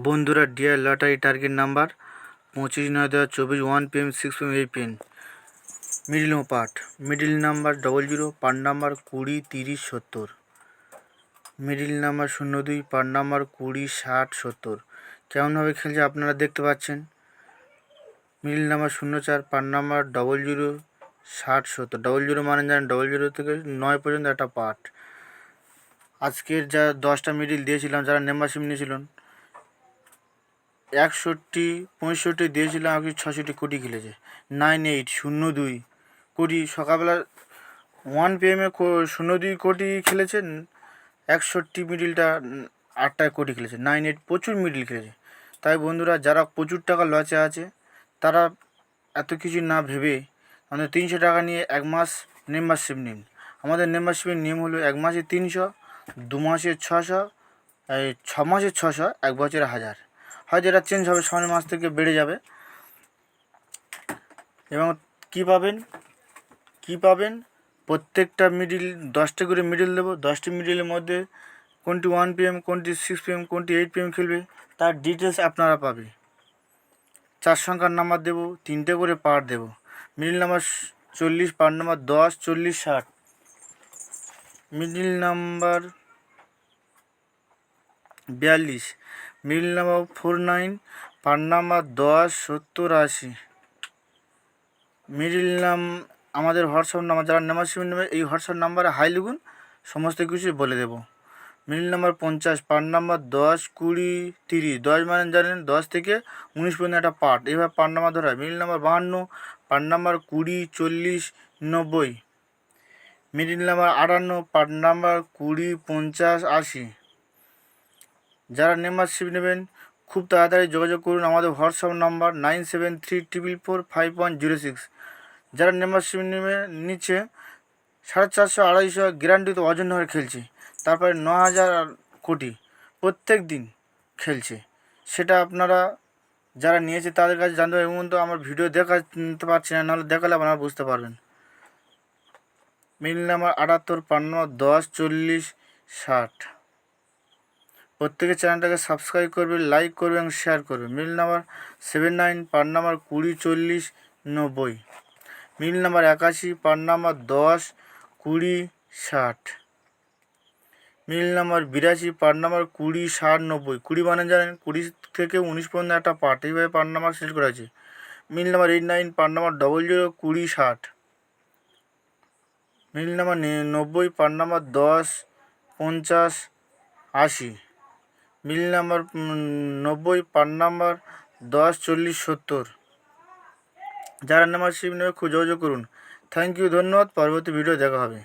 বন্ধুরা, dear lottery target number 25/9/2024, 1 PM 6 PM 8 PM। Middle part, middle number 00, part number 20 30 70। Middle number 02, part number 20 60 70। কেমনভাবে খেলছে আপনারা দেখতে পাচ্ছেন। Middle number 04, part number 00 60 70। 00 মানে জানেন 00 থেকে 9 পর্যন্ত একটা পার্ট। আজকের যা 10টা মিডিল দিয়েছিলাম, যারা মেম্বারশিপ নিয়েছিলেন, 61 65 দিয়েছিলাম, আর 66 কোটি খেলেছে। 9802 কোটি সকালবেলা 1 PM 02 কোটি খেলেছেন। 61 মিডিলটা 8টা কোটি খেলেছে। 98 প্রচুর মিডিল খেলেছে। তাই বন্ধুরা, যারা প্রচুর টাকা লসে আছে, তারা এত কিছু না ভেবে আমাদের 300 টাকা নিয়ে 1 মাস মেম্বারশিপ নিন। আমাদের মেম্বারশিপের নিয়ম হলো 1 মাসে 300, 2 মাসে 600, 6 মাসে 600, 1 বছরে 1000। হয়তো এটা চেঞ্জ হবে, সামনের মাস থেকে বেড়ে যাবে। এবং কী পাবেন প্রত্যেকটা মিডিল 10টা করে মিডিল দেবো। 10টি মিডিলের মধ্যে কোনটি 1 PM, কোনটি 6 PM, কোনটি 8 PM খেলবে, তার ডিটেলস আপনারা পাবে। 4 সংখ্যার নাম্বার দেবো, 3টে করে পার্ট দেবো। Middle number 40, part number 10 40 60। Middle number 42, middle number 49, part number 10 70 80। Middle আমাদের হোয়াটসঅ্যাপ নাম্বার, যারা মেম্বারশিপ নেবে এই হোয়াটসঅ্যাপ নাম্বারে হাই লিখুন, সমস্ত কিছু বলে দেবো। Middle number 50, part number 10 20 30। 10 মানে জানেন 10 থেকে 19 পর্যন্ত একটা পার্ট, এইভাবে পার্ট নাম্বার ধরা হয়। Middle number 52, part number 20 40 90। Middle number 58, part number 20 50 80। যারা মেম্বারশিপ নেবেন খুব তাড়াতাড়ি যোগাযোগ করুন আমাদের হোয়াটসঅ্যাপ নাম্বার 9734445106। যারা মেম্বারশিপ নিচ্ছে 450 250 গ্যারান্টিতে অজন্য হয়ে খেলছে, তারপরে 9000 কোটি প্রত্যেক দিন খেলছে। সেটা আপনারা যারা নিয়েছে তাদের কাছে জানতে পারবেন। এবং তো আমার ভিডিও দেখাতে পারছি না, নাহলে দেখালে আপনারা বুঝতে পারবেন। Middle number 78, part number 10 40 60। প্রত্যেকে চ্যানেলটাকে সাবস্ক্রাইব করবে, লাইক করবে এবং শেয়ার করবে। Middle number 79, part number 20 40 90। Middle number 81, part number 10 20 60। Middle number 82, part number 20 60 90। 20 মানে জানেন 20 থেকে 19 পর্যন্ত একটা পার্ট, এইভাবে পার্ট নাম্বার সিলেক্ট করা আছে। Middle number 89, part number 00 20 60। Middle number 90, part number 10 50 80। Middle number 90, part number 10 40 70। যারা মেম্বারশিপ নেবে খুব যোগাযোগ করুন। থ্যাংক ইউ, ধন্যবাদ। পরবর্তী ভিডিও দেখা হবে।